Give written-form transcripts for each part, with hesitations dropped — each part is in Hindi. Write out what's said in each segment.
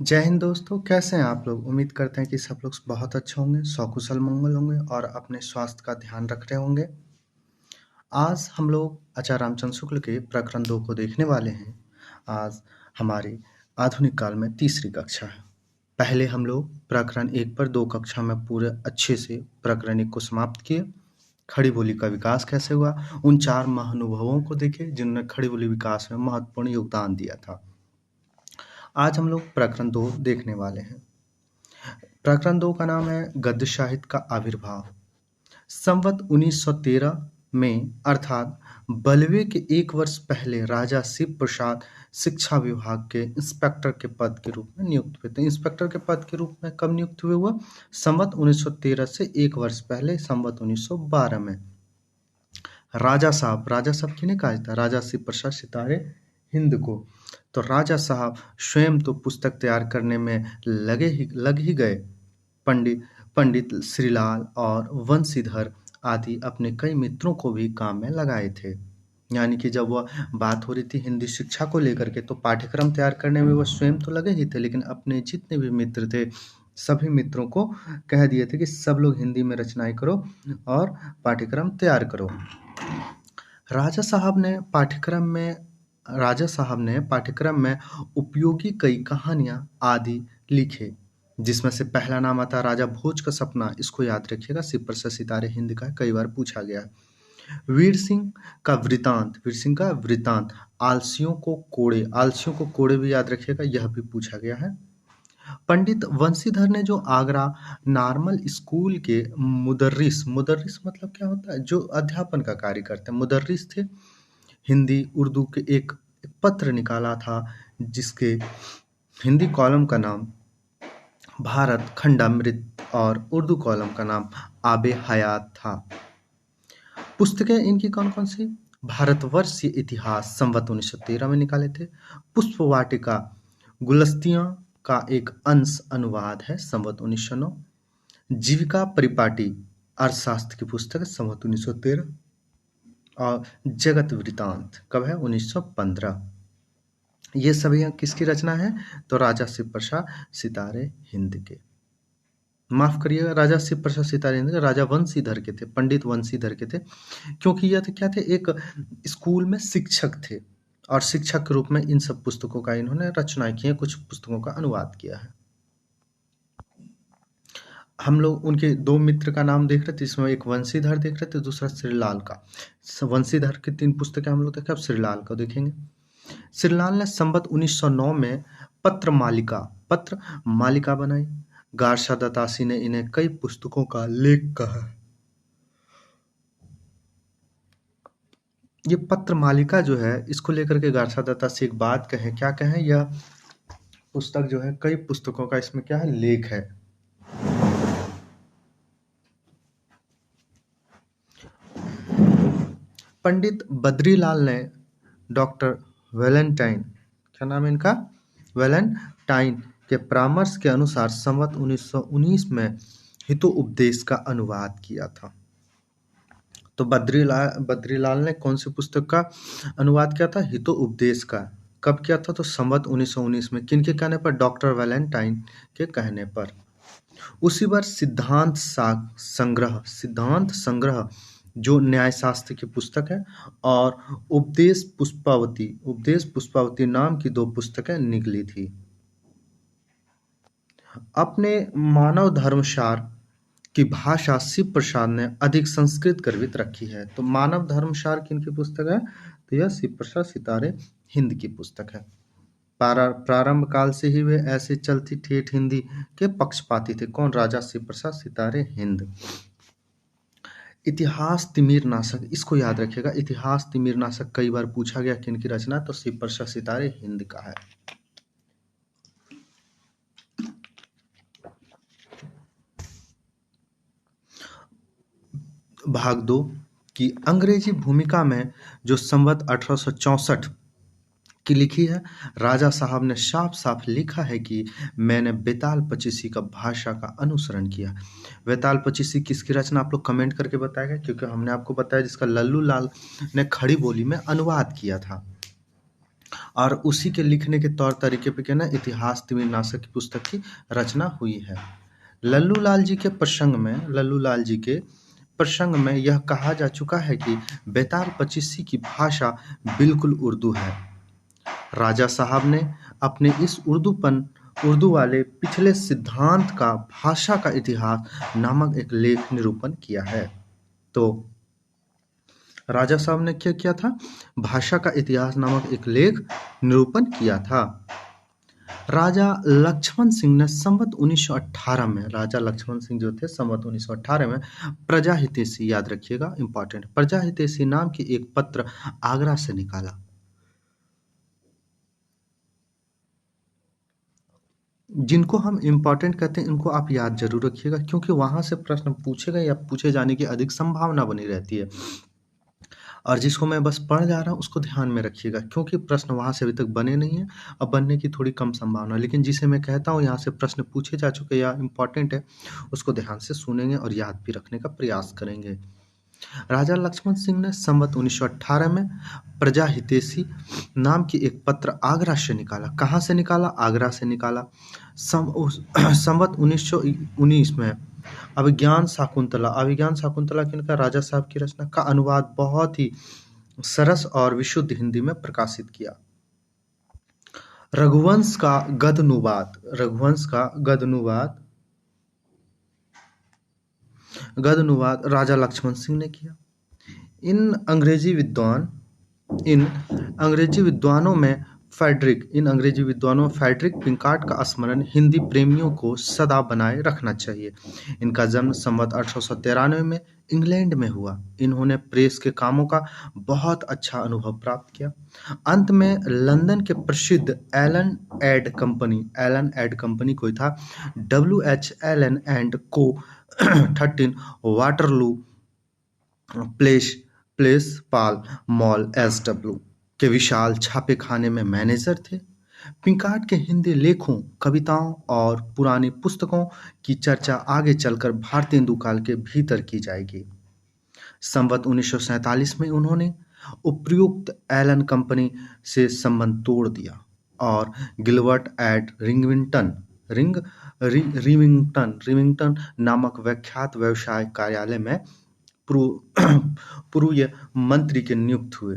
जय हिंद दोस्तों, कैसे हैं आप लोग? उम्मीद करते हैं कि सब लोग बहुत अच्छे होंगे, सकुशल मंगल होंगे और अपने स्वास्थ्य का ध्यान रख रहे होंगे। आज हम लोग आचार्य रामचंद्र शुक्ल के प्रकरण 2 को देखने वाले हैं। आज हमारी आधुनिक काल में तीसरी कक्षा है। पहले हम लोग प्रकरण 1 पर 2 कक्षा में पूरे अच्छे से प्रकरण 1 को समाप्त किए। खड़ी बोली का विकास कैसे हुआ, उन 4 महानुभावों को देखे जिन्होंने खड़ी बोली विकास में महत्वपूर्ण योगदान दिया था। आज हम लोग प्रकरण 2 देखने वाले हैं। प्रकरण 2 का नाम है गद्य साहित्य का आविर्भाव। संवत 1913 में अर्थात बलवे के 1 वर्ष पहले राजा शिव प्रसाद शिक्षा विभाग के इंस्पेक्टर के पद के रूप में नियुक्त हुए थे। इंस्पेक्टर के पद के रूप में कब नियुक्त हुए हुआ? संवत 1913 से 1 वर्ष पहले संवत 1912 में। राजा साहब किन्हें कहा जाता है? राजा शिव प्रसाद सितारे हिंद को। तो राजा साहब स्वयं तो पुस्तक तैयार करने में लग ही गए। पंडित श्रीलाल और वंशीधर आदि अपने कई मित्रों को भी काम में लगाए थे। यानी कि जब वह बात हो रही थी हिंदी शिक्षा को लेकर के, तो पाठ्यक्रम तैयार करने में वह स्वयं तो लगे ही थे, लेकिन अपने जितने भी मित्र थे सभी मित्रों को कह दिए थे कि सब लोग हिंदी में रचनाएं करो और पाठ्यक्रम तैयार करो। राजा साहब ने पाठ्यक्रम में उपयोगी कई कहानियां आदि लिखे, जिसमें से पहला नाम आता है राजा भोज का सपना। इसको याद रखिएगा, शिव प्रसाद सितारे हिंद का कई बार पूछा गया है। वीर सिंह का वृतांत, आलसियों को कोड़े भी याद रखिएगा, यह भी पूछा गया है। पंडित वंशीधर ने जो आगरा नॉर्मल स्कूल के मुदर्रिस मतलब क्या होता है? जो अध्यापन का कार्य करते हैं, मुदर्रिस थे। हिंदी उर्दू के एक पत्र निकाला था जिसके हिंदी कॉलम का नाम भारत खंडामृत और उर्दू कॉलम का नाम आबे हयात था। पुस्तकें इनकी कौन कौन सी? भारतवर्षीय इतिहास संवत 1913 में निकाले थे। पुष्प वाटिका गुलस्तियां का एक अंश अनुवाद है संवत 1909। जीविका परिपाटी अर्थशास्त्र की पुस्तक है संवत 1913। और जगत वृतांत कब है? 1915। ये सभी किसकी रचना है? तो राजा शिव प्रसाद सितारे हिंद के। माफ करिएगा, राजा शिव प्रसाद सितारे हिंद के, राजा वंशीधर के थे, पंडित वंशीधर के थे, क्योंकि यह क्या थे? एक स्कूल में शिक्षक थे और शिक्षक के रूप में इन सब पुस्तकों का इन्होंने रचना की है, कुछ पुस्तकों का अनुवाद किया है। हम लोग उनके 2 मित्र का नाम देख रहे थे, इसमें एक वंशीधर देख रहे थे, दूसरा श्रीलाल का। वंशीधर की 3 पुस्तकें हम लोग देखें, अब श्रीलाल का देखेंगे। श्रीलाल ने संवत 1909 में पत्र मालिका बनाई। गारसा दत्तासी ने इन्हें कई पुस्तकों का लेख कहा। ये पत्र मालिका जो है, इसको लेकर के गारसा दत्तासी एक बात कहें, क्या कहें? यह पुस्तक जो है कई पुस्तकों का इसमें क्या है? लेख है। पंडित बद्रीलाल ने डॉक्टर वैलेंटाइन, क्या नाम है इनका? वैलेंटाइन के परामर्श के अनुसार संवत 1919 में हितोपदेश का अनुवाद किया था। तो बद्रीलाल ने कौन सी पुस्तक का अनुवाद किया था? हितोपदेश का। कब किया था? तो संवत 1919 में। किनके कहने पर? डॉक्टर वैलेंटाइन के कहने पर। उसी बार सिद्धांत संग्रह जो न्यायशास्त्र की पुस्तक है, और उपदेश पुष्पावती नाम की 2 पुस्तकें निकली थी। अपने मानव धर्मसार की भाषा शिव प्रसाद ने अधिक संस्कृत गर्भित रखी है। तो मानव धर्मसार किनकी पुस्तक है? तो यह शिव प्रसाद सितारे हिंद की पुस्तक है। प्रारंभ काल से ही वे ऐसे चलती ठेठ हिंदी के पक्षपाती थे। कौन? राजा शिव प्रसाद सितारे हिंद। इतिहास तिमिर नाशक, इसको याद रखिएगा, इतिहास तिमिर नाशक कई बार पूछा गया किनकी रचना? तो शिव प्रसाद सितारे हिंद का है। भाग 2 की अंग्रेजी भूमिका में जो संवत 1864 की लिखी है, राजा साहब ने साफ साफ लिखा है कि मैंने बेताल पचीसी का भाषा का अनुसरण किया। बेताल पचीसी किसकी रचना? आप लोग कमेंट करके बताएगा, क्योंकि हमने आपको बताया जिसका लल्लू लाल ने खड़ी बोली में अनुवाद किया था। और उसी के लिखने के तौर तरीके पे क्या ना इतिहास तिमिरनाशक की पुस्तक की रचना हुई है। लल्लू लाल जी के प्रसंग में यह कहा जा चुका है कि बेताल पचीसी की भाषा बिल्कुल उर्दू है। राजा साहब ने अपने इस उर्दू वाले पिछले सिद्धांत का भाषा का इतिहास नामक एक लेख निरूपण किया है। तो राजा साहब ने क्या किया था? भाषा का इतिहास नामक एक लेख निरूपण किया था। राजा लक्ष्मण सिंह ने संवत 1918 में, राजा लक्ष्मण सिंह जो थे संवत 1918 में प्रजा हितैषी, याद रखिएगा इंपॉर्टेंट, प्रजा हितैषी नाम की एक पत्र आगरा से निकाला। जिनको हम इम्पोर्टेंट कहते हैं इनको आप याद जरूर रखिएगा, क्योंकि वहां से प्रश्न पूछेगा या पूछे जाने की अधिक संभावना बनी रहती है। और जिसको मैं बस पढ़ जा रहा हूँ उसको ध्यान में रखिएगा, क्योंकि प्रश्न वहां से अभी तक बने नहीं है, अब बनने की थोड़ी कम संभावना है। लेकिन जिसे मैं कहता हूँ यहाँ से प्रश्न पूछे जा चुके या इम्पोर्टेंट है, उसको ध्यान से सुनेंगे और याद भी रखने का प्रयास करेंगे। राजा लक्ष्मण सिंह ने संवत 1918 में प्रजा हितैषी नाम की एक पत्र आगरा से निकाला। कहाँ से निकाला? आगरा से निकाला। संवत 1919 में अभिज्ञान शाकुंतला किनका? राजा साहब की रचना का अनुवाद बहुत ही सरस और विशुद्ध हिंदी में प्रकाशित किया। रघुवंश का गद्यानुवाद राजा लक्ष्मण सिंह ने किया। इन अंग्रेजी विद्वानों में फ्रेडरिक पिंकार्ट का स्मरण हिंदी प्रेमियों को सदा बनाए रखना चाहिए। इनका जन्म संवत 1893 में इंग्लैंड में हुआ। इन्होंने प्रेस के कामों का बहुत अच्छा अनुभव प्राप्त किया। अंत में लंदन के प्रसिद्ध एलन एड कंपनी कोई था, WH एलन एंड को 13 वाटरलू प्लेस पाल मॉल SW के विशाल छापे खाने में मैनेजर थे। पिंकार्ट के हिंदी लेखों, कविताओं और पुरानी पुस्तकों की चर्चा आगे चलकर भारतेंदु काल के भीतर की जाएगी। संवत 1947 में उन्होंने उपर्युक्त एलन कंपनी से संबंध तोड़ दिया और गिलबर्ट एट रिविंगटन नामक विख्यात व्यवसाय कार्यालय में पूर्व मंत्री के नियुक्त हुए।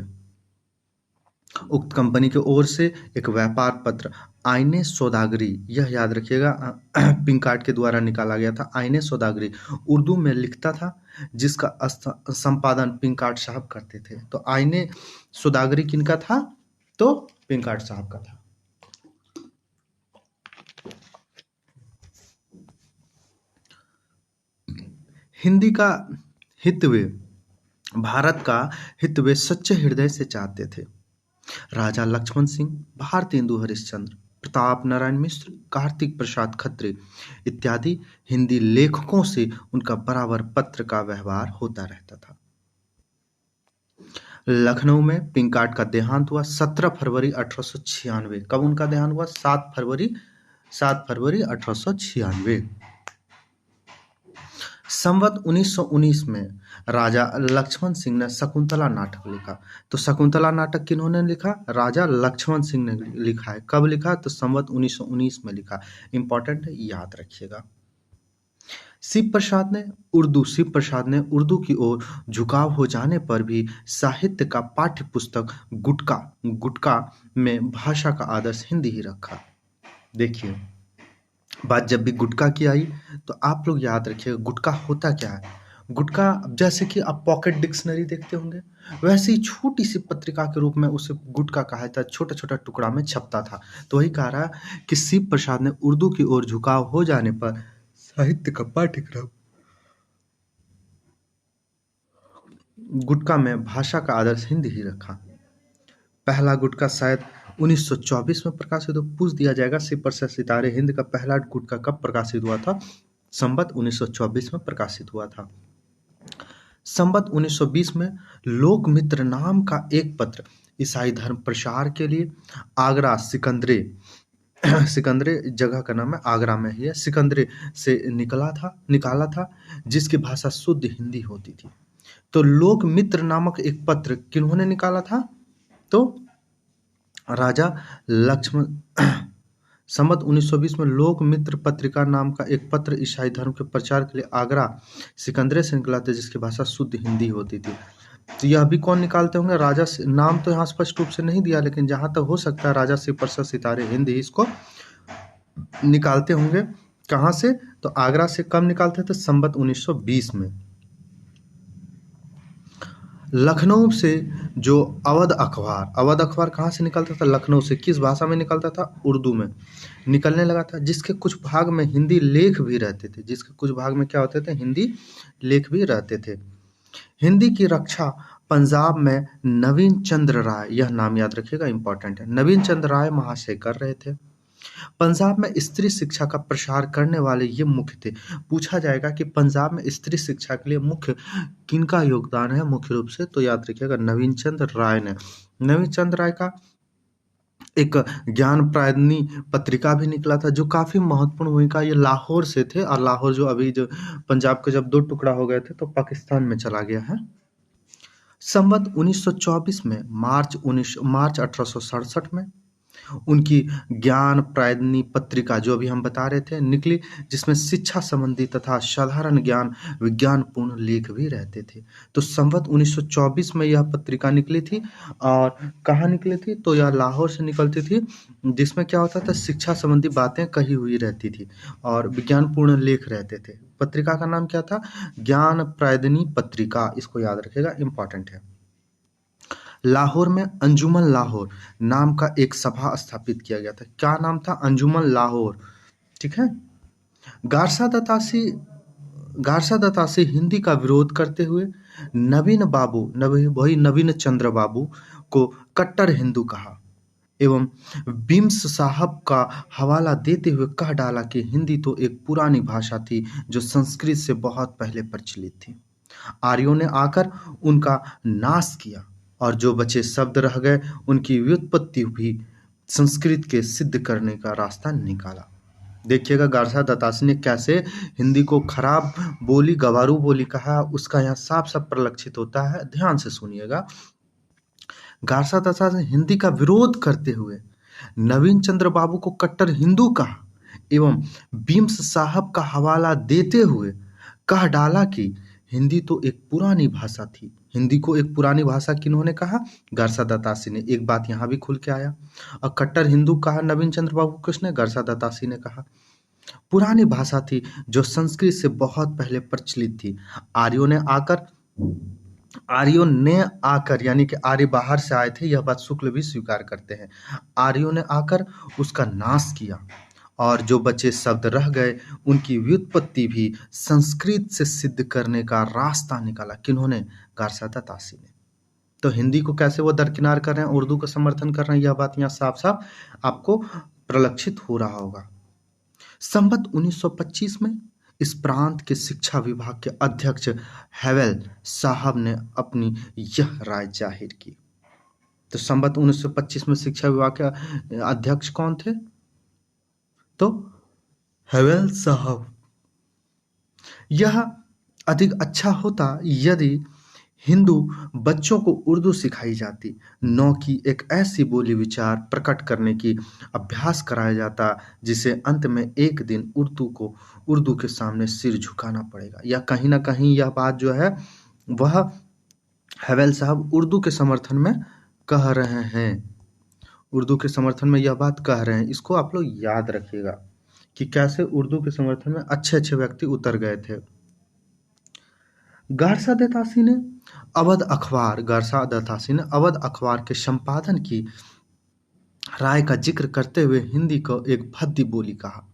उक्त कंपनी की ओर से एक व्यापार पत्र आईने सौदागरी, यह याद रखिएगा, पिंकार्ट के द्वारा निकाला गया था। आईने सौदागरी उर्दू में लिखता था, जिसका संपादन पिंकार्ट साहब करते थे। तो आईने सौदागरी किनका था? तो पिंकार्ट साहब का था। हिंदी का हित वे, भारत का हित वे सच्चे हृदय से चाहते थे। राजा लक्ष्मण सिंह, भारतेंदु हरिश्चंद्र, प्रताप नारायण मिश्र, कार्तिक प्रसाद खत्री इत्यादि हिंदी लेखकों से उनका बराबर पत्र का व्यवहार होता रहता था। लखनऊ में पिंकार्ट का देहांत हुआ 17 फरवरी 1896। कब उनका देहांत हुआ? 7 फरवरी 1896। संवत 1919 में राजा लक्ष्मण सिंह ने शकुंतला नाटक लिखा। तो शकुंतला नाटक किन्होंने लिखा? राजा लक्ष्मण सिंह ने लिखा है। कब लिखा? तो संवत 1919 में लिखा। इंपॉर्टेंट है, याद रखिएगा। शिव प्रसाद ने उर्दू की ओर झुकाव हो जाने पर भी साहित्य का पाठ्य पुस्तक गुटका में भाषा का आदर्श हिंदी ही रखा। देखिए, बात जब भी गुटका की आई तो आप लोग याद रखिएगा गुटका होता क्या है। गुटका, जैसे कि आप पॉकेट डिक्शनरी देखते होंगे, वैसे ही छोटी सी पत्रिका के रूप में उसे गुटका कहा था, छोटा छोटा टुकड़ा में छपता था। तो वही कह रहा है कि शिव प्रसाद ने उर्दू की ओर झुकाव हो जाने पर साहित्य का पाठ्यक्रम गुटका में भाषा का आदर्श हिंदी ही रखा। पहला गुटका शायद 1924 में प्रकाशित हो। पूछ दिया जाएगा शिव प्रसाद सितारे हिंद का पहला गुटका कब प्रकाशित हुआ था? संवत 1924 में प्रकाशित हुआ था। संवत 1920 में लोकमित्र नाम का एक पत्र ईसाई धर्म प्रचार के लिए आगरा सिकंदरे जगह का नाम है, आगरा में ही है, सिकंदरे से निकाला था, जिसकी भाषा शुद्ध हिंदी होती थी। तो लोकमित्र नामक एक पत्र किन्होंने निकाला था? तो राजा लक्ष्मण संवत 1920 में लोक मित्र पत्रिका नाम का एक पत्र ईसाई धर्म के प्रचार के लिए आगरा सिकंदरे से निकला था, जिसकी भाषा शुद्ध हिंदी होती थी। तो यह भी कौन निकालते होंगे? राजा नाम तो यहाँ स्पष्ट रूप से नहीं दिया, लेकिन जहां तक हो सकता है राजा शिव प्रसाद सितारे हिंदी इसको निकालते होंगे। कहाँ से? तो आगरा से कब निकालते थे? संवत 1920 में। लखनऊ से जो अवध अखबार कहाँ से निकलता था? लखनऊ से। किस भाषा में निकलता था? उर्दू में निकलने लगा था, जिसके कुछ भाग में हिंदी लेख भी रहते थे। जिसके कुछ भाग में क्या होते थे? हिंदी लेख भी रहते थे। हिंदी की रक्षा पंजाब में नवीन चंद्र राय, यह नाम याद रखिएगा, इंपॉर्टेंट है, नवीन चंद्र राय महाशय कर रहे थे। पंजाब में स्त्री शिक्षा का प्रसार करने वाले ये मुख्य थे। पूछा जाएगा कि पंजाब में स्त्री शिक्षा के लिए मुख्य किनका योगदान है? मुख्य रूप से तो याद रखिएगा नवीन चंद्र राय ने। नवीन चंद्र राय का एक ज्ञान प्रायदनी पत्रिका भी निकला था, जो काफी महत्वपूर्ण भूमिका, ये लाहौर से थे, और लाहौर जो अभी जो पंजाब के जब दो टुकड़ा हो गए थे तो पाकिस्तान में चला गया है। संवत 1924 में मार्च 1867 में उनकी ज्ञान प्रायदनी पत्रिका, जो अभी हम बता रहे थे, निकली, जिसमें शिक्षा संबंधी तथा साधारण ज्ञान विज्ञानपूर्ण लेख भी रहते थे। तो संवत 1924 में यह पत्रिका निकली थी, और कहाँ निकली थी? तो यह लाहौर से निकलती थी, जिसमें क्या होता था? शिक्षा संबंधी बातें कही हुई रहती थी और विज्ञानपूर्ण लेख रहते थे। पत्रिका का नाम क्या था? ज्ञान प्रायदनी पत्रिका, इसको याद रखेगा, इंपॉर्टेंट है। लाहौर में अंजुमन लाहौर नाम का एक सभा स्थापित किया गया था। क्या नाम था? अंजुमन लाहौर, ठीक है। गारसा दत्तासी हिंदी का विरोध करते हुए नवीन चंद्र बाबू को कट्टर हिंदू कहा एवं बिम्स साहब का हवाला देते हुए कह डाला कि हिंदी तो एक पुरानी भाषा थी जो संस्कृत से बहुत पहले प्रचलित थी। आर्यों ने आकर उनका नाश किया और जो बचे शब्द रह गए उनकी व्युत्पत्ति भी संस्कृत के सिद्ध करने का रास्ता निकाला। देखिएगा गारसा दत्तासी ने कैसे हिंदी को खराब बोली, गवारू बोली कहा, उसका यहाँ साफ साफ परिलक्षित होता है। ध्यान से सुनिएगा। गारसा दत्तासी हिंदी का विरोध करते हुए नवीन चंद्र बाबू को कट्टर हिंदू कहा एवं बिम्स साहब का हवाला देते हुए कह डाला कि हिंदी तो एक पुरानी भाषा थी। हिंदी को एक पुरानी भाषा किन्होंने कहा? गारसा दत्तासी ने। एक बात यहाँ भी खुल के आया। और कट्टर हिंदू कहा नवीन चंद्र बाबू किसने? गारसा दत्तासी ने कहा। पुरानी भाषा थी जो संस्कृत से बहुत पहले प्रचलित थी। आर्यों ने आकर यानी कि आर्य बाहर से आए थे, यह बात शुक्ल भी स्वीकार करते हैं। आर्यों ने आकर उसका नाश किया और जो बचे शब्द रह गए उनकी व्युत्पत्ति भी संस्कृत से सिद्ध करने का रास्ता निकाला। किन्होंने? गारसा दत्तासी ने। तो हिंदी को कैसे वो दरकिनार कर रहे हैं, उर्दू का समर्थन कर रहे हैं, यह बात यहाँ साफ साफ आपको प्रलक्षित हो रहा होगा। संवत 1925 में इस प्रांत के शिक्षा विभाग के अध्यक्ष हैवेल साहब ने अपनी यह राय जाहिर की। तो संवत 1925 में शिक्षा विभाग के अध्यक्ष कौन थे? तो हैवेल साहब। यह अधिक अच्छा होता यदि हिंदू बच्चों को उर्दू सिखाई जाती, न कि एक ऐसी बोली विचार प्रकट करने की अभ्यास कराया जाता जिसे अंत में एक दिन उर्दू के सामने सिर झुकाना पड़ेगा। या कहीं ना कहीं यह बात जो है वह हैवेल साहब उर्दू के समर्थन में कह रहे हैं। उर्दू के समर्थन में यह बात कह रहे हैं। इसको आप लोग याद रखिएगा कि कैसे उर्दू के समर्थन में अच्छे अच्छे व्यक्ति उतर गए थे। गारसा दत्तासी ने अवध अखबार के संपादन की राय का जिक्र करते हुए हिंदी को एक भद्दी बोली कहा।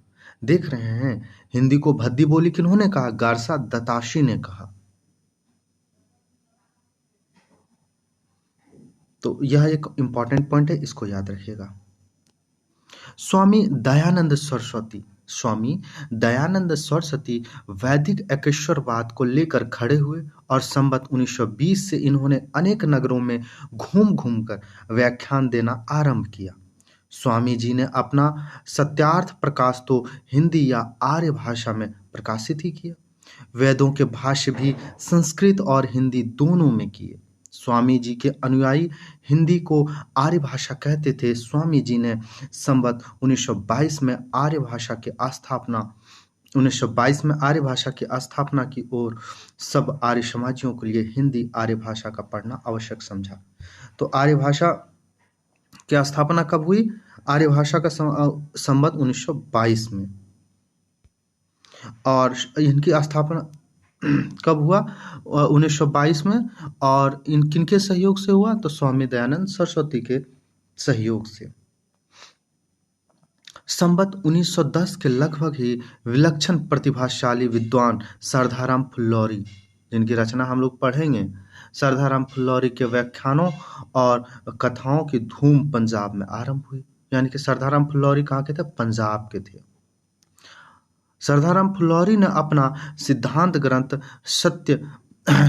देख रहे हैं, हिंदी को भद्दी बोली किन्होंने कहा? गारसा दत्तासी ने कहा। तो यह एक इंपॉर्टेंट पॉइंट है, इसको याद रखिएगा। स्वामी दयानंद सरस्वती वैदिक एकेश्वरवाद को लेकर खड़े हुए और संवत 1920 से इन्होंने अनेक नगरों में घूम घूमकर व्याख्यान देना आरंभ किया। स्वामी जी ने अपना सत्यार्थ प्रकाश तो हिंदी या आर्य भाषा में प्रकाशित ही किया। वेदों के भाष्य भी संस्कृत और हिंदी दोनों में किए। स्वामी जी के अनुयायी हिंदी को आर्य भाषा कहते थे। स्वामी जी ने संवत 1922 में आर्य भाषा की स्थापना की और सब आर्य समाजियों के लिए हिंदी आर्य भाषा का पढ़ना आवश्यक समझा। तो आर्य भाषा की स्थापना कब हुई? आर्य भाषा का संवत 1922 में। और इनकी स्थापना कब हुआ? 1922 में। और किनके सहयोग से हुआ? तो स्वामी दयानंद सरस्वती के सहयोग से। संवत 1910 के लगभग ही विलक्षण प्रतिभाशाली विद्वान सरदाराम फुल्लौरी, जिनकी रचना हम लोग पढ़ेंगे, सरदाराम फुल्लौरी के व्याख्यानों और कथाओं की धूम पंजाब में आरंभ हुई। यानी कि सरदाराम फुल्लौरी कहाँ के थे? पंजाब के थे। सरदाराम फुल्लौरी ने अपना सिद्धांत ग्रंथ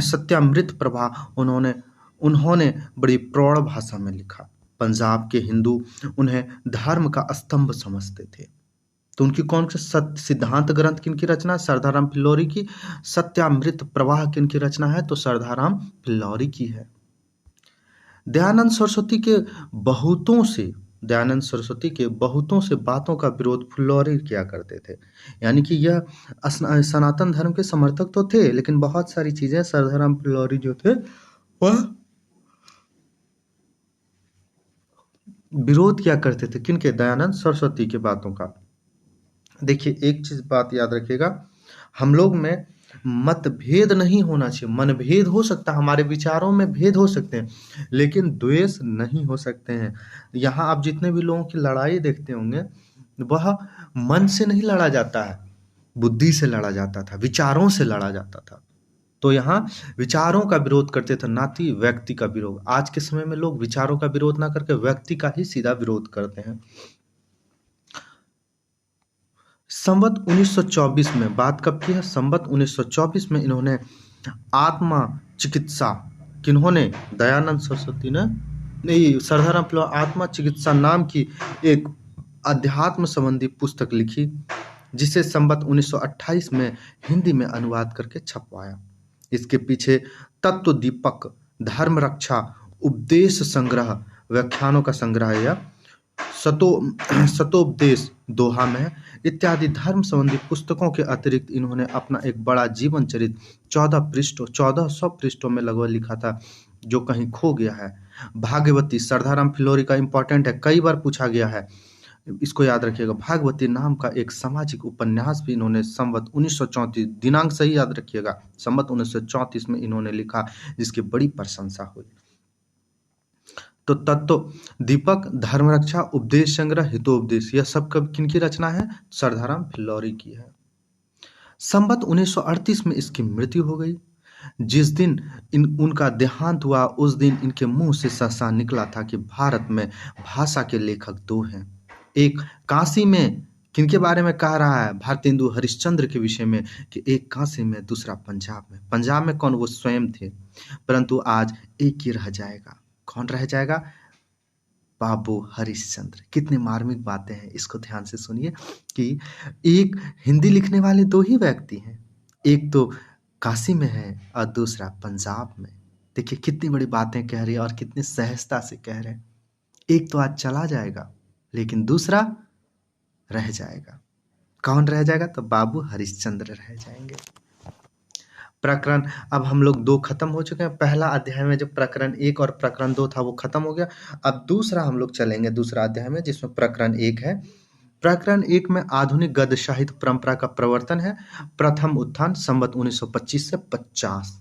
सत्यामृत प्रभा उन्होंने बड़ी प्रौढ़ भाषा में लिखा। पंजाब के हिंदू उन्हें धर्म का स्तंभ समझते थे। तो उनकी कौन सी सिद्धांत ग्रंथ किनकी रचना? सरदाराम फुल्लौरी की। सत्यामृत प्रवाह किनकी रचना है? तो सरदाराम फुल्लौरी की है। दयानंद सरस्वती के बहुतों से बातों का विरोध फुल्लौरी किया करते थे। यानी कि यह सनातन धर्म के समर्थक तो थे, लेकिन बहुत सारी चीजें सरदाराम फुल्लौरी जो थे वह विरोध किया करते थे। किनके? दयानंद सरस्वती के बातों का। देखिए, एक चीज बात याद रखिएगा, हम लोग में मतभेद नहीं होना चाहिए। मनभेद हो सकता है, हमारे विचारों में भेद हो सकते हैं, लेकिन द्वेष नहीं हो सकते हैं। यहाँ आप जितने भी लोगों की लड़ाई देखते होंगे, वह मन से नहीं लड़ा जाता है, बुद्धि से लड़ा जाता था, विचारों से लड़ा जाता था। तो यहाँ विचारों का विरोध करते थे, ना कि व्यक्ति का विरोध। आज के समय में लोग विचारों का विरोध ना करके व्यक्ति का ही सीधा विरोध करते हैं। संवत 1924 में, बात कब की है? संवत 1924 में इन्होंने आत्मा चिकित्सा, किन्होंने? दयानंद सरस्वती ने नहीं, सरदाराम फुल्लौरी आत्मा चिकित्सा नाम की एक अध्यात्म संबंधी पुस्तक लिखी, जिसे संवत 1928 में हिंदी में अनुवाद करके छपवाया। इसके पीछे तत्व दीपक, धर्म रक्षा, उपदेश संग्रह, व्याख्यानों का संग्रह या सतोपदेश दोहा में इत्यादि धर्म संबंधी पुस्तकों के अतिरिक्त इन्होंने अपना एक बड़ा जीवन चरित्र 1400 पृष्ठों में लगभग लिखा था, जो कहीं खो गया है। भागवती सरदाराम फुल्लौरी का इंपॉर्टेंट है, कई बार पूछा गया है, इसको याद रखिएगा। भागवती नाम का एक सामाजिक उपन्यास भी इन्होंने संवत 1934, दिनांक सही याद रखिएगा, संवत 1934 में इन्होंने लिखा, जिसकी बड़ी प्रशंसा हुई। तो तत्व दीपक, धर्म रक्षा, उपदेश संग्रह, हितोपदेश, यह सब कब किनकी रचना है? सरदाराम फुल्लौरी की है। संवत 1938 में इसकी मृत्यु हो गई। जिस दिन उनका देहांत हुआ, उस दिन इनके मुंह से सहसा निकला था कि भारत में भाषा के लेखक दो हैं। एक काशी में, किनके बारे में कह रहा है? भारतेंदु हरिश्चंद्र के विषय में, कि एक काशी में, दूसरा पंजाब में। पंजाब में कौन? वो स्वयं थे। परंतु आज एक ही रह जाएगा। कौन रह जाएगा? बाबू हरिश्चंद्र। कितनी मार्मिक बातें हैं, इसको ध्यान से सुनिए कि एक हिंदी लिखने वाले दो ही व्यक्ति हैं, एक तो काशी में है और दूसरा पंजाब में। देखिए कितनी बड़ी बातें कह रही है और कितनी सहजता से कह रहे हैं। एक तो आज चला जाएगा, लेकिन दूसरा रह जाएगा। कौन रह जाएगा? तो बाबू हरिश्चंद्र रह जाएंगे। प्रकरण अब हम लोग 2 खत्म हो चुके हैं। पहला अध्याय में जो प्रकरण 1 और प्रकरण 2 था वो खत्म हो गया। अब दूसरा हम लोग चलेंगे, दूसरा अध्याय में, जिसमें प्रकरण 1 है। प्रकरण 1 में आधुनिक गद्य साहित्य परंपरा का प्रवर्तन है, प्रथम उत्थान, संवत 1925 से 50।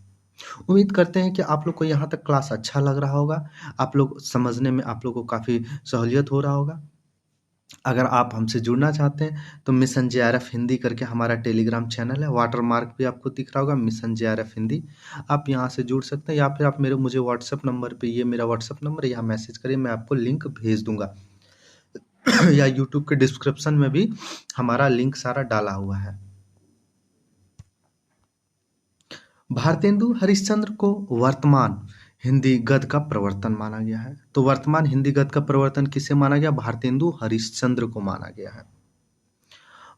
उम्मीद करते हैं कि आप लोग को यहाँ तक क्लास अच्छा लग रहा होगा, आप लोग समझने में आप लोग को काफ़ी सहूलियत हो रहा होगा। अगर आप हमसे जुड़ना चाहते हैं तो मिशन JRF हिंदी करके हमारा टेलीग्राम चैनल है, वाटर मार्क भी आपको दिख रहा होगा, मिशन JRF हिंदी। आप यहाँ से जुड़ सकते हैं, या फिर आप मुझे व्हाट्सएप नंबर पे, ये मेरा व्हाट्सएप नंबर है, यहाँ मैसेज करिए, मैं आपको लिंक भेज दूंगा। या यूट्यूब के डिस्क्रिप्शन में भी हमारा लिंक सारा डाला हुआ है। भारतेंदु हरिश्चंद्र को वर्तमान हिंदी गद्य का प्रवर्तन माना गया है। तो वर्तमान हिंदी गद्य का प्रवर्तन किसे माना गया? भारतेंदु हरिश्चंद्र को माना गया है।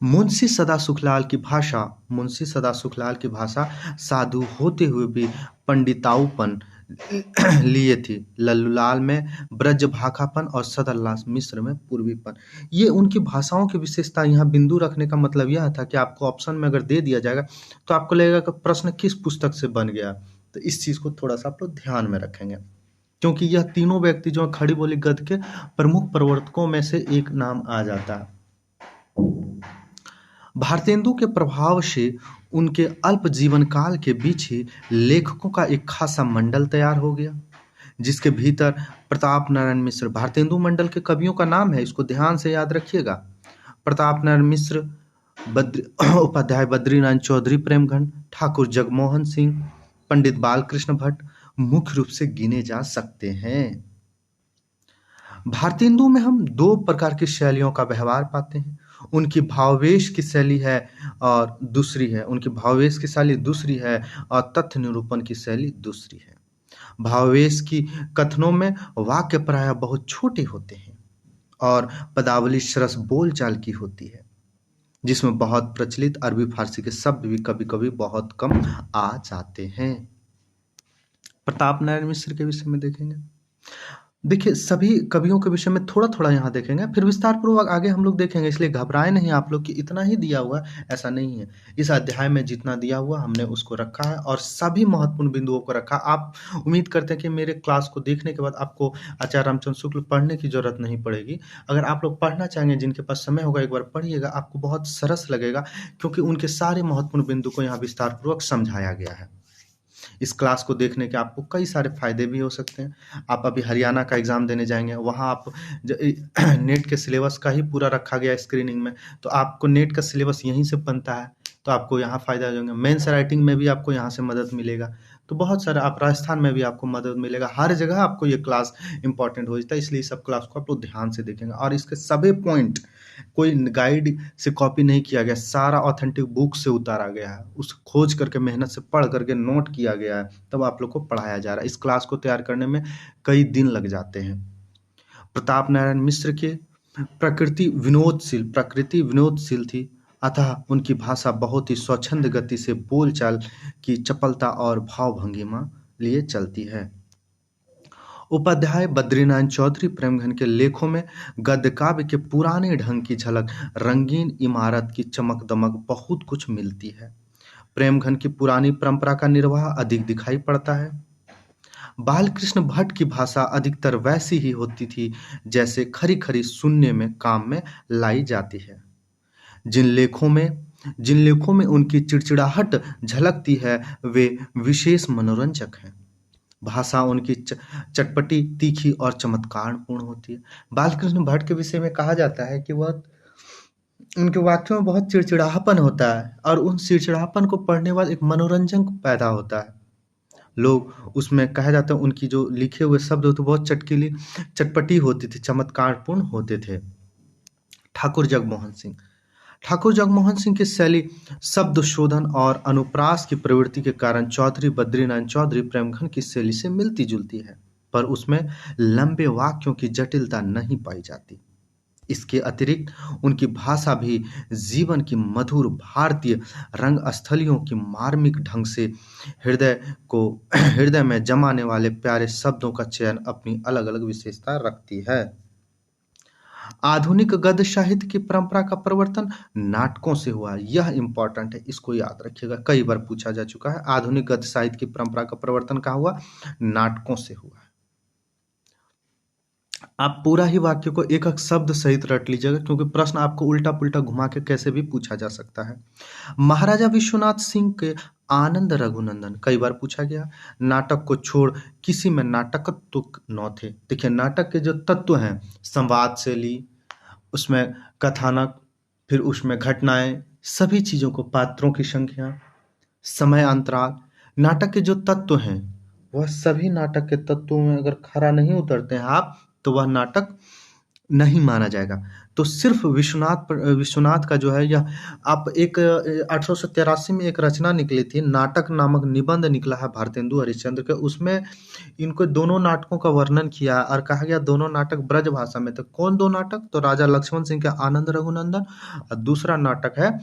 मुंशी सदा सुखलाल की भाषा साधु होते हुए भी पंडिताऊपन लिए थी। लल्लूलाल में ब्रज भाखापन और सदरलाल मिश्र में पूर्वीपन। ये उनकी भाषाओं की विशेषता। यहाँ बिंदु रखने का मतलब यह था कि आपको ऑप्शन में अगर दे दिया जाएगा तो आपको लगेगा कि प्रश्न किस पुस्तक से बन गया। तो इस चीज़ को थोड़ा सा आप लोग ध्यान में रखेंगे, क्योंकि यह तीनों व्यक्ति जो खड़ी बोली गद्य के प्रमुख प्रवर्तकों में से एक नाम आ जाता है। भारतेंदु के प्रभाव से उनके अल्प जीवन काल के बीच ही लेखकों का एक खासा मंडल तैयार हो गया, जिसके भीतर प्रताप नारायण मिश्र भारतेंदु मंडल के कवियों का नाम है। इसको ध्यान से याद रखिएगा। प्रताप नारायण मिश्र, उपाध्याय बद्रीनारायण चौधरी प्रेमघन, ठाकुर जगमोहन सिंह, पंडित बालकृष्ण भट्ट मुख्य रूप से गिने जा सकते हैं। भारतेंदु में हम दो प्रकार की शैलियों का व्यवहार पाते हैं। उनकी भावावेश की शैली है और दूसरी है उनकी भावावेश की शैली दूसरी है और तथ्य निरूपण की शैली दूसरी है। भावावेश की कथनों में वाक्य प्रायः बहुत छोटे होते हैं और पदावली सरस बोलचाल की होती है, जिसमें बहुत प्रचलित अरबी फारसी के शब्द भी कभी कभी बहुत कम आ जाते हैं। प्रताप नारायण मिश्र के विषय में देखेंगे। देखिए, सभी कवियों के विषय में थोड़ा-थोड़ा यहाँ देखेंगे, फिर विस्तार पूर्वक आगे हम लोग देखेंगे, इसलिए घबराएँ नहीं आप लोग कि इतना ही दिया हुआ है, ऐसा नहीं है। इस अध्याय में जितना दिया हुआ हमने उसको रखा है और सभी महत्वपूर्ण बिंदुओं को रखा। आप उम्मीद करते हैं कि मेरे क्लास को देखने के बाद आपको आचार्य रामचंद्र शुक्ल पढ़ने की ज़रूरत नहीं पड़ेगी। अगर आप लोग पढ़ना चाहेंगे, जिनके पास समय होगा, एक बार पढ़िएगा, आपको बहुत सरस लगेगा, क्योंकि उनके सारे महत्वपूर्ण बिंदु को यहाँ विस्तार पूर्वक समझाया गया है। इस क्लास को देखने के आपको कई सारे फ़ायदे भी हो सकते हैं। आप अभी हरियाणा का एग्ज़ाम देने जाएँगे, वहाँ आप नेट के सिलेबस का ही पूरा रखा गया है स्क्रीनिंग में, तो आपको नेट का सिलेबस यहीं से बनता है, तो आपको यहाँ फ़ायदा हो जाएगा। मेंस राइटिंग में भी आपको यहाँ से मदद मिलेगा, तो बहुत सारा आप राजस्थान में भी आपको मदद मिलेगा। हर जगह आपको ये क्लास इंपॉर्टेंट हो जाता है, इसलिए सब क्लास को आप लोग ध्यान से देखेंगे और इसके सभी पॉइंट कोई गाइड से कॉपी नहीं किया गया, सारा ऑथेंटिक बुक से उतारा गया है, उस खोज करके मेहनत से पढ़ करके नोट किया गया है, तब आप लोग को पढ़ाया जा रहा है। इस क्लास को तैयार करने में कई दिन लग जाते हैं। प्रताप नारायण मिश्र की प्रकृति विनोदशील थी, अतः उनकी भाषा बहुत ही स्वच्छंद गति से बोलचाल की चपलता और भाव-भंगिमा लिए चलती है। उपाध्याय बद्रीनारायण चौधरी प्रेमघन के लेखों में गद्य काव्य के पुराने ढंग की झलक, रंगीन इमारत की चमक दमक बहुत कुछ मिलती है। प्रेमघन की पुरानी परंपरा का निर्वाह अधिक दिखाई पड़ता है। बालकृष्ण भट्ट की भाषा अधिकतर वैसी ही होती थी जैसे खरी खरी सुनने में काम में लाई जाती है। जिन लेखों में उनकी चिड़चिड़ाहट झलकती है वे विशेष मनोरंजक हैं। भाषा उनकी चटपटी, तीखी और चमत्कारपूर्ण होती है। बालकृष्ण भट्ट के विषय में कहा जाता है कि वह उनके वाक्यों में बहुत चिड़चिड़ापन होता है और उन चिड़चिड़ापन को पढ़ने बाद एक मनोरंजन पैदा होता है। लोग उसमें कहा जाता है उनकी जो लिखे हुए शब्द होते बहुत चटपटी होती थी, चमत्कारपूर्ण होते थे। ठाकुर जगमोहन सिंह की शैली शब्द शोधन और अनुप्रास की प्रवृत्ति के कारण चौधरी बद्रीनारायण चौधरी प्रेमघन की शैली से मिलती जुलती है, पर उसमें लंबे वाक्यों की जटिलता नहीं पाई जाती। इसके अतिरिक्त उनकी भाषा भी जीवन की मधुर भारतीय रंगस्थलियों की मार्मिक ढंग से हृदय में जमाने वाले प्यारे शब्दों का चयन अपनी अलग अलग विशेषता रखती है। आधुनिक गद्य साहित्य की परंपरा का प्रवर्तन नाटकों से हुआ, यह इंपॉर्टेंट है, इसको याद रखिएगा, कई बार पूछा जा चुका है। आधुनिक गद्य साहित्य की परंपरा का प्रवर्तन कहाँ हुआ? नाटकों से हुआ है। आप पूरा ही वाक्य को एक एक शब्द सहित रट लीजिएगा, क्योंकि प्रश्न आपको उल्टा पुल्टा घुमा के कैसे भी पूछा जा सकता है। महाराजा विश्वनाथ सिंह के आनंद रघुनंदन कई बार पूछा गया। नाटक को छोड़ किसी में नाटकत्व न थे। देखिए, नाटक के जो तत्व हैं, संवाद शैली, उसमें कथानक, फिर उसमें घटनाएं, सभी चीज़ों को, पात्रों की संख्या, समय अंतराल, नाटक के जो तत्व हैं वह सभी नाटक के तत्वों में अगर खरा नहीं उतरते हैं आप, तो वह नाटक नहीं माना जाएगा। तो सिर्फ विश्वनाथ का जो है यह आप एक 1883 में एक रचना निकली थी, नाटक नामक निबंध निकला है भारतेंदु हरिश्चंद्र के, उसमें इनको दोनों नाटकों का वर्णन किया और कहा गया दोनों नाटक ब्रज भाषा में थे। कौन दो नाटक? तो राजा लक्ष्मण सिंह के आनंद रघुनंदन और दूसरा नाटक है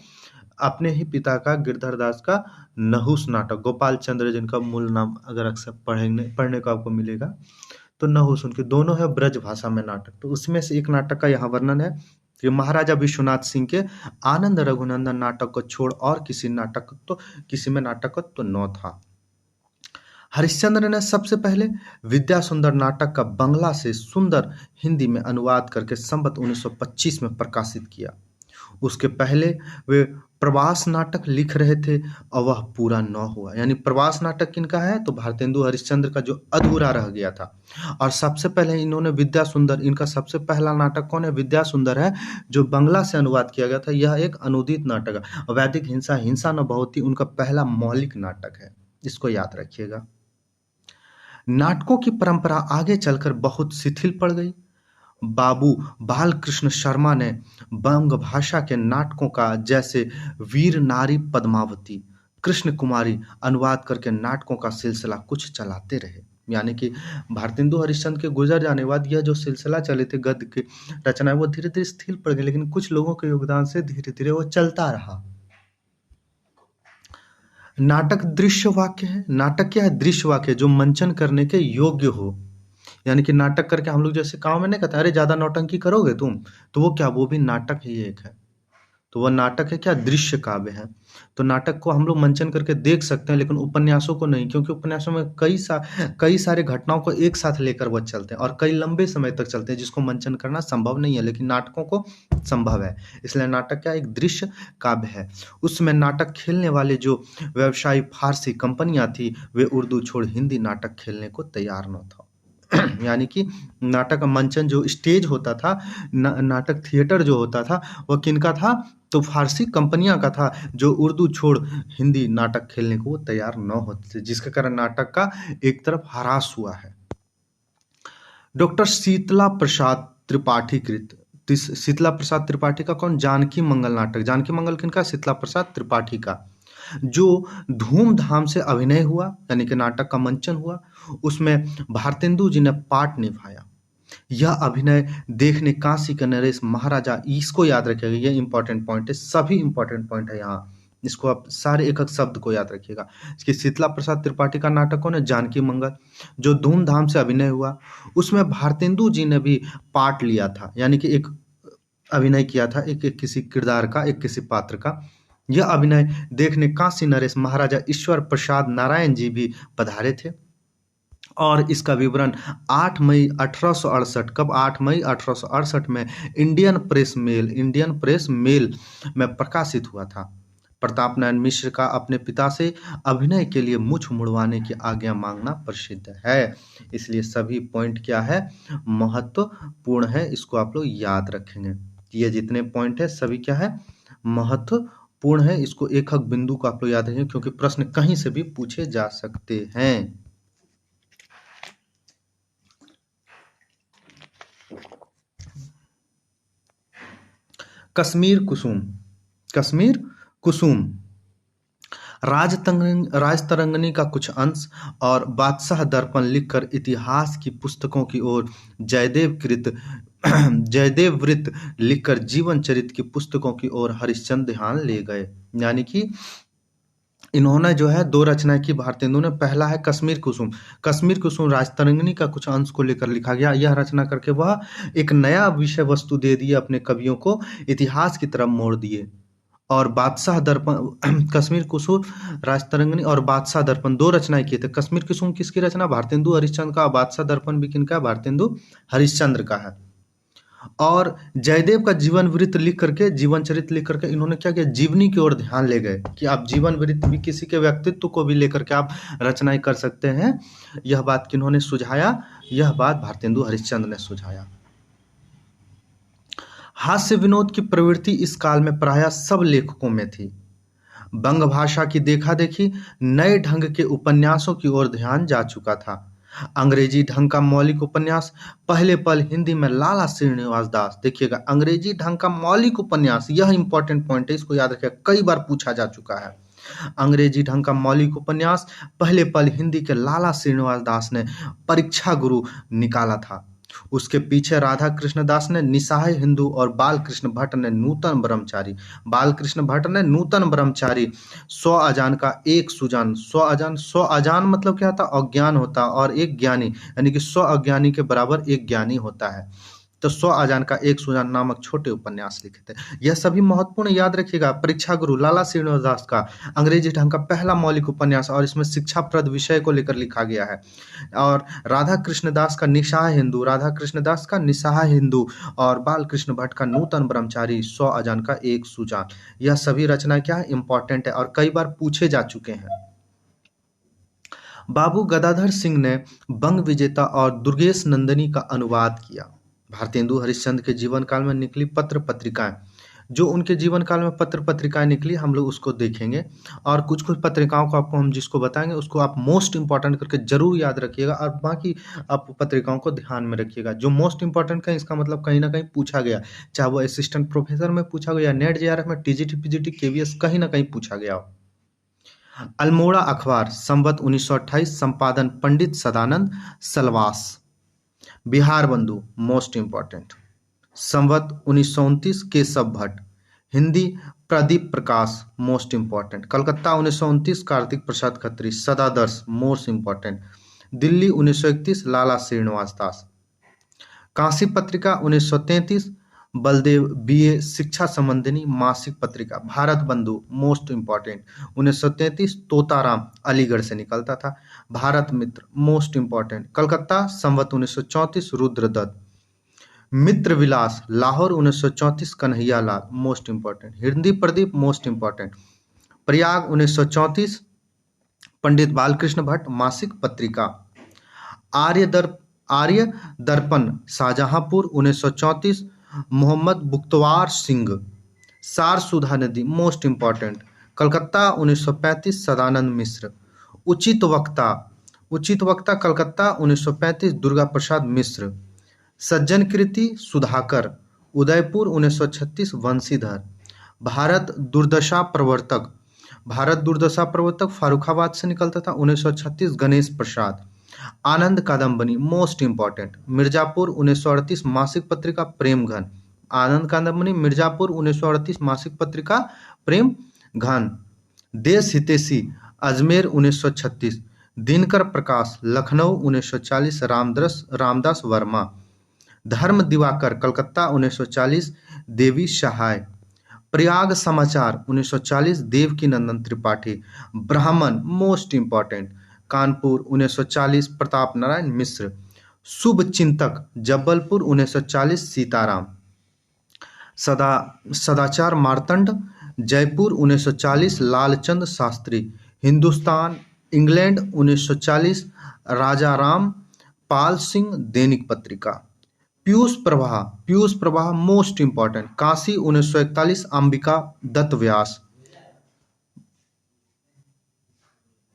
अपने ही पिता का गिरधर दास का नहुस नाटक, गोपाल चंद्र जिनका मूल नाम अगर अक्सर पढ़ने को आपको मिलेगा तो नहुस, उनके दोनों है ब्रज भाषा में नाटक। तो उसमें से एक नाटक का यहाँ वर्णन है कि महाराजा विश्वनाथ सिंह के आनंद रघुनंदन नाटक को छोड़ और किसी में नाटकत्व न था। हरिश्चंद्र ने सबसे पहले विद्या सुंदर नाटक का बंगला से सुंदर हिंदी में अनुवाद करके संवत 1925 में प्रकाशित किया। उसके पहले वे प्रवास नाटक लिख रहे थे और वह पूरा न हुआ। यानी प्रवास नाटक किनका है? तो भारतेंदु हरिश्चंद्र का, जो अधूरा रह गया था। और सबसे पहले इन्होंने विद्या सुंदर, इनका सबसे पहला नाटक कौन है? विद्या सुंदर है, जो बंगला से अनुवाद किया गया था। यह एक अनुदित नाटक है। वैदिक हिंसा, हिंसा न बहुत ही उनका पहला मौलिक नाटक है, इसको याद रखिएगा। नाटकों की परंपरा आगे चलकर बहुत शिथिल पड़ गई। बाबू बालकृष्ण शर्मा ने बंग भाषा के नाटकों का, जैसे वीर नारी पद्मावती, कृष्ण कुमारी, अनुवाद करके नाटकों का सिलसिला कुछ चलाते रहे। यानी कि भारतेंदु हरिश्चंद्र के गुजर जाने के बाद यह जो सिलसिला चले थे गद्य की रचनाएं, वो धीरे धीरे शिथिल पड़ गई, लेकिन कुछ लोगों के योगदान से धीरे धीरे वो चलता रहा। नाटक दृश्य वाक्य है। नाटक क्या है? दृश्य वाक्य, जो मंचन करने के योग्य हो। यानी कि नाटक करके हम लोग जैसे गाँव में नहीं कहते, अरे ज्यादा नौटंकी करोगे तुम, तो वो क्या, वो भी नाटक ही एक है। तो वह नाटक है क्या? दृश्य काव्य है। तो नाटक को हम लोग मंचन करके देख सकते हैं, लेकिन उपन्यासों को नहीं, क्योंकि उपन्यासों में कई सारे घटनाओं को एक साथ लेकर वह चलते हैं और कई लंबे समय तक चलते हैं, जिसको मंचन करना संभव नहीं है, लेकिन नाटकों को संभव है। इसलिए नाटक क्या? एक दृश्य काव्य है। उसमें नाटक खेलने वाले जो व्यवसायी फारसी कंपनियां थी, वे उर्दू छोड़ हिंदी नाटक खेलने को तैयार न था। यानी कि नाटक का मंचन, जो स्टेज होता था, नाटक थिएटर जो होता था, वह किनका था? तो फारसी कंपनियां का था, जो उर्दू छोड़ हिंदी नाटक खेलने को तैयार न होते थे, जिसके कारण नाटक का एक तरफ ह्रास हुआ है। डॉक्टर शीतला प्रसाद त्रिपाठी कृत, शीतला प्रसाद त्रिपाठी का कौन? जानकी मंगल नाटक। जानकी मंगल किनका? शीतला प्रसाद त्रिपाठी का, जो धूमधाम से अभिनय हुआ, यानी कि नाटक का मंचन हुआ। उसमें भारतेंदु जी ने पाठ निभाया। यह अभिनय देखने काशी के नरेश महाराजा, इसको याद रखिएगा, ये इंपॉर्टेंट पॉइंट है, सभी इंपॉर्टेंट पॉइंट है यहाँ, इसको आप सारे एक एक शब्द को याद रखिएगा। इसकी शीतला प्रसाद त्रिपाठी का नाटक कौन है? जानकी मंगल, जो धूमधाम से अभिनय हुआ। उसमें भारतेंदु जी ने भी पार्ट लिया था, यानी कि एक अभिनय किया था, एक किसी किरदार का, एक किसी पात्र का। यह अभिनय देखने काशी नरेश महाराजा ईश्वर प्रसाद नारायण जी भी पधारे थे। और इसका विवरण 8 मई 1868, कब? 8 मई 1868 में इंडियन प्रेस मेल में प्रकाशित हुआ था। प्रताप नारायण मिश्र का अपने पिता से अभिनय के लिए मुछ मुड़वाने की आज्ञा मांगना प्रसिद्ध है। इसलिए सभी पॉइंट क्या है? महत्वपूर्ण है, इसको आप लोग याद रखेंगे। ये जितने पॉइंट है सभी क्या है? महत्वपूर्ण है। इसको एक एक बिंदु को आप लोग याद रखेंगे, क्योंकि प्रश्न कहीं से भी पूछे जा सकते हैं। कश्मीर कुसुम, राजतरंगिणी का कुछ अंश और बादशाह दर्पण लिखकर इतिहास की पुस्तकों की ओर, जयदेव वृत्त लिखकर जीवन चरित्र की पुस्तकों की ओर हरिश्चंद्र ध्यान ले गए। यानी कि इन्होंने जो है 2 रचनाएं की भारतेंदु ने। पहला है कश्मीर कुसुम राजतरंगिणी का कुछ अंश को लेकर लिखा गया। यह रचना करके वह एक नया विषय वस्तु दे दिए, अपने कवियों को इतिहास की तरफ मोड़ दिए। और बादशाह दर्पण, कश्मीर कुसुम राजतरंगिणी और बादशाह दर्पण 2 रचनाएं किए थे। कश्मीर कुसुम किसकी रचना? भारतेंदु हरिश्चंद्र का। बादशाह दर्पण भी किनका? भारतेंदु हरिश्चंद्र का है। और जयदेव का जीवन चरित्र लिख करके इन्होंने क्या किया? जीवनी की ओर ध्यान ले गए कि आप जीवन वृत्त भी, किसी के व्यक्तित्व को भी लेकर के आप रचनाएं कर सकते हैं। यह बात किन्होंने सुझाया? यह बात भारतेंदु हरिश्चंद्र ने सुझाया। हास्य विनोद की प्रवृत्ति इस काल में प्रायः सब लेखकों में थी। बंग भाषा की देखा देखी नए ढंग के उपन्यासों की ओर ध्यान जा चुका था। अंग्रेजी ढंग का मौलिक उपन्यास पहले पल हिंदी में लाला श्रीनिवास दास, देखिएगा, अंग्रेजी ढंग का मौलिक उपन्यास, यह इंपॉर्टेंट पॉइंट है, इसको याद रखिएगा, कई बार पूछा जा चुका है। अंग्रेजी ढंग का मौलिक उपन्यास पहले पल हिंदी के लाला श्रीनिवास दास ने परीक्षा गुरु निकाला था। उसके पीछे राधा कृष्ण दास ने निस्सहाय हिंदू और बाल कृष्ण भट्ट ने नूतन ब्रह्मचारी। बाल कृष्ण भट्ट ने नूतन ब्रह्मचारी, 100 अजान का एक सुजान। 100 अजान मतलब क्या होता? अज्ञान होता, और एक ज्ञानी, यानी कि 100 अज्ञानी के बराबर एक ज्ञानी होता है। तो 100 अजान का एक सुजान नामक छोटे उपन्यास लिखे थे। यह सभी महत्वपूर्ण याद रखिएगा। परीक्षा गुरु लाला श्रीनिवास दास का अंग्रेजी ढंग का पहला मौलिक उपन्यास, और इसमें शिक्षाप्रद विषय को लेकर लिखा गया है। और राधा कृष्ण दास का निस्सहाय हिंदू, राधा कृष्ण दास का निस्सहाय हिंदू, और बाल कृष्ण भट्ट का नूतन ब्रह्मचारी, 100 अजान का एक सुजान। यह सभी रचना क्या है? इंपॉर्टेंट है और कई बार पूछे जा चुके हैं। बाबू गदाधर सिंह ने बंग विजेता और दुर्गेश नंदिनी का अनुवाद किया। भारतेंदु हरिश्चंद्र के जीवन काल में निकली पत्र पत्रिकाएं, जो उनके जीवन काल में पत्र पत्रिकाएं निकली, हम लोग उसको देखेंगे। और कुछ कुछ पत्रिकाओं को आपको हम जिसको बताएंगे उसको आप मोस्ट इंपॉर्टेंट करके जरूर याद रखिएगा, और बाकी आप पत्रिकाओं को ध्यान में रखिएगा। जो मोस्ट इंपॉर्टेंट का इसका मतलब कहीं ना कहीं पूछा गया, चाहे वो असिस्टेंट प्रोफेसर में पूछा गया, नेट जेआरएफ में, टीजीटी पीजीटी केवीएस, कहीं ना कहीं पूछा गया हो। अल्मोड़ा अखबार, संवत 1928, संपादन पंडित सदानंद सलवास। बिहार बंधु, मोस्ट इंपॉर्टेंट, संवत 1929, Keshav Bhatt. Hindi, Pradeep Prakash, most important. Calcutta 1929, Kartik Prasad Khatri. Sadadarsh, most important. Delhi 1931, Lala Srinivas Das. Kashi Patrika 1933, Baldev BA शिक्षा संबंधिनी मासिक पत्रिका। भारत बंधु, मोस्ट इंपॉर्टेंट, 1933, तोताराम, अलीगढ़ से निकलता था। भारत मित्र, मोस्ट इंपॉर्टेंट, कलकत्ता, संवत 1934, Rudradatt. Mitra Vilas, Lahore 1934, Kanhaiya Lal, most important. Hindi Pradeep, most important, Prayag 1934, Pandit Balkrishna Bhatt, मासिक पत्रिका। आर्य दर्पण, शाहजहांपुर 1934, मोहम्मद बुख्तवार सिंह। सार सुधा नदी, मोस्ट इंपॉर्टेंट, कलकत्ता 1935, सदानंद मिश्र। उचित वक्ता कलकत्ता 1935, दुर्गा प्रसाद मिश्र। सज्जन कृति, सुधाकर, उदयपुर 1936, वंशीधर। भारत दुर्दशा प्रवर्तक, फारुखाबाद से निकलता था, 1936, गणेश प्रसाद। आनंद कादम्बनी, मोस्ट इंपॉर्टेंट, मिर्जापुर 1938, मासिक पत्रिका प्रेम घन। आनंद कादम्बनी, मिर्जापुर 1938, मासिक पत्रिका प्रेम घन। देश हितैषी, अजमेर 1936, दिनकर प्रकाश, लखनऊ 1940, रामदास वर्मा। धर्म दिवाकर, कलकत्ता 1940, देवी सहाय। प्रयाग समाचार 1940, देवकी नंदन त्रिपाठी। ब्राह्मण, मोस्ट इंपॉर्टेंट, कानपुर 1940, प्रताप नारायण मिश्र। शुभ चिंतक, जबलपुर 1940, सीताराम। सदाचार मार्तंड, जयपुर 1940, लालचंद शास्त्री। हिंदुस्तान इंग्लैंड 1940, राजा राम पाल सिंह, दैनिक पत्रिका। पीयूष प्रभा, मोस्ट इंपॉर्टेंट, काशी 1941, अंबिका दत्त व्यास।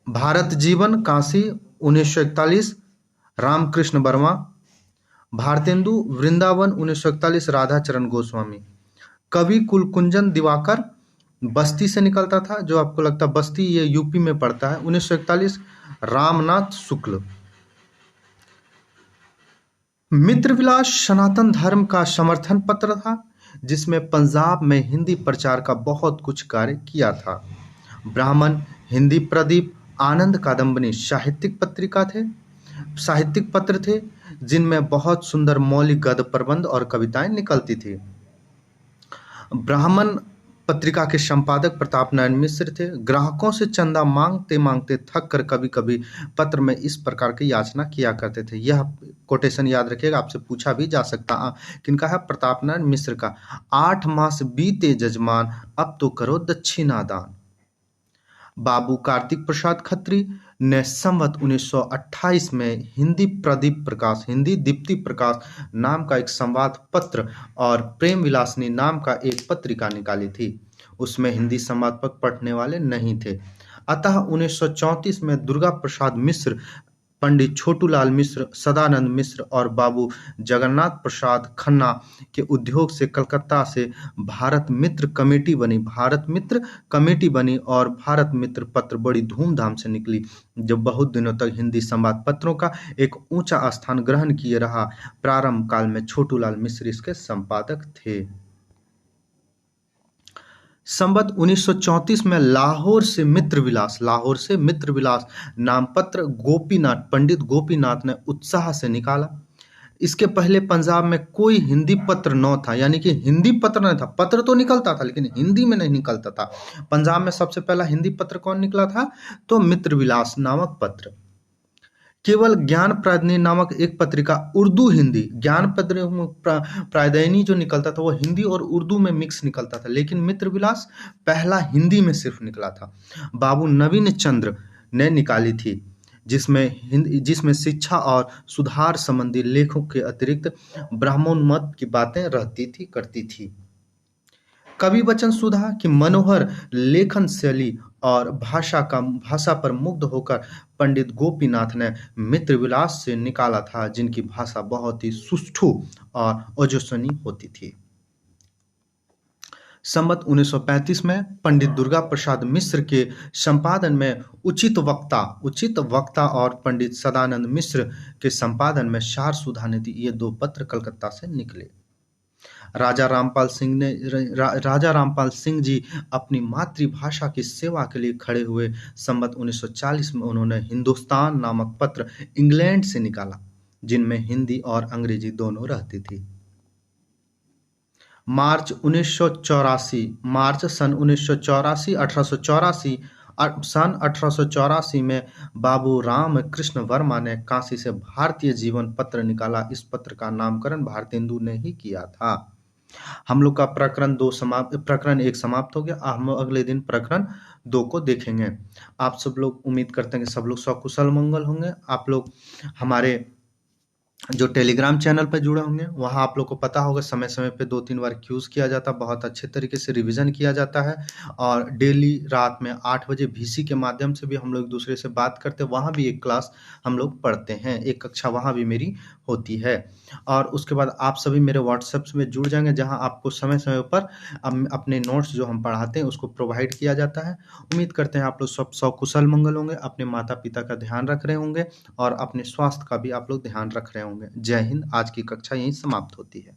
भारत जीवन, काशी 1941, रामकृष्ण वर्मा। भारतेंदु वृंदावन 1941, राधाचरण गोस्वामी। कवि कुलकुंजन दिवाकर, बस्ती से निकलता था, जो आपको लगता है बस्ती ये यूपी में पड़ता है, 1941, रामनाथ शुक्ल। मित्र विलास सनातन धर्म का समर्थन पत्र था, जिसमें पंजाब में हिंदी प्रचार का बहुत कुछ कार्य किया था। ब्राह्मण, हिंदी प्रदीप, आनंद कादम्बनी साहित्यिक पत्र थे, जिनमें बहुत सुंदर मौलिक गद्य प्रबंध और कविताएं निकलती थी। ब्राह्मण पत्रिका के संपादक प्रताप नारायण मिश्र थे। ग्राहकों से चंदा मांगते मांगते थक कर कभी कभी पत्र में इस प्रकार की याचना किया करते थे। यह कोटेशन याद रखिएगा, आपसे पूछा भी जा सकता। किनका है? प्रताप नारायण मिश्र का। 8 मास बीते जजमान, अब तो करो दक्षिणा दान। बाबू कार्तिक प्रसाद खत्री ने संवत 1928 में हिंदी दीप्ति प्रकाश नाम का एक संवाद पत्र और प्रेम विलासिनी नाम का एक पत्रिका निकाली थी। उसमें हिंदी संवाद पत्र पढ़ने वाले नहीं थे। अतः 1934 में दुर्गा प्रसाद मिश्र पंडित छोटूलाल मिश्र, सदानंद मिश्र और बाबू जगन्नाथ प्रसाद खन्ना के उद्योग से कलकत्ता से भारत मित्र कमेटी बनी और भारत मित्र पत्र बड़ी धूमधाम से निकली, जो बहुत दिनों तक हिंदी संवाद पत्रों का एक ऊंचा स्थान ग्रहण किए रहा। प्रारंभ काल में छोटूलाल मिश्र इसके संपादक थे। संवत 1934 में लाहौर से मित्रविलास नाम पत्र पंडित गोपीनाथ ने उत्साह से निकाला। इसके पहले पंजाब में कोई हिंदी पत्र न था, यानी कि हिंदी पत्र नहीं था। पत्र तो निकलता था लेकिन हिंदी में नहीं निकलता था। पंजाब में सबसे पहला हिंदी पत्र कौन निकला था? तो मित्रविलास नामक पत्र। केवल ज्ञान प्रदायिनी नामक एक पत्रिका उर्दू हिंदी ज्ञान प्रदायिनी जो निकलता था वो हिंदी और उर्दू में मिक्स निकलता था, लेकिन मित्रविलास पहला हिंदी में सिर्फ निकला था। बाबू नवीन चंद्र ने निकाली थी, जिसमें शिक्षा और सुधार संबंधी लेखों के अतिरिक्त ब्राह्मणोन्मत की बातें करती थी। कवि वचन सुधा की मनोहर लेखन शैली और भाषा पर मुग्ध होकर पंडित गोपीनाथ ने मित्रविलास से निकाला था, जिनकी भाषा बहुत ही सुष्ठु और ओजस्वी होती थी। संवत 1935 में पंडित दुर्गा प्रसाद मिश्र के संपादन में उचित वक्ता और पंडित सदानंद मिश्र के संपादन में सार सुधा नीति, ये दो पत्र कलकत्ता से निकले। राजा रामपाल सिंह जी अपनी मातृभाषा की सेवा के लिए खड़े हुए। संवत 1940 में उन्होंने हिंदुस्तान नामक पत्र इंग्लैंड से निकाला, जिनमें हिंदी और अंग्रेजी दोनों रहती थी। मार्च सन 1884 में बाबू राम कृष्ण वर्मा ने काशी से भारतीय जीवन पत्र निकाला। इस पत्र का नामकरण भारतेंदु ने ही किया था। हम लोग का प्रकरण 1 समाप्त हो गया। हम अगले दिन प्रकरण 2 को देखेंगे। आप सब लोग उम्मीद करते हैं कि सब लोग सकुशल मंगल होंगे। आप लोग हमारे जो टेलीग्राम चैनल पर जुड़े होंगे, वहाँ आप लोग को पता होगा समय समय पे 2-3 बार क्यूज किया जाता है, बहुत अच्छे तरीके से रिवीजन किया जाता है। और डेली रात में 8 बजे VC के माध्यम से भी हम लोग एक दूसरे से बात करते हैं। वहाँ भी एक क्लास हम लोग पढ़ते हैं, एक कक्षा वहाँ भी मेरी होती है। और उसके बाद आप सभी मेरे व्हाट्सएप में जुड़ जाएंगे, जहाँ आपको समय समय पर अपने नोट्स जो हम पढ़ाते हैं उसको प्रोवाइड किया जाता है। उम्मीद करते हैं आप लोग सब सकुशल मंगल होंगे, अपने माता पिता का ध्यान रख रहे होंगे और अपने स्वास्थ्य का भी आप लोग ध्यान रख रहे होंगे। जय हिंद। आज की कक्षा यहीं समाप्त होती है।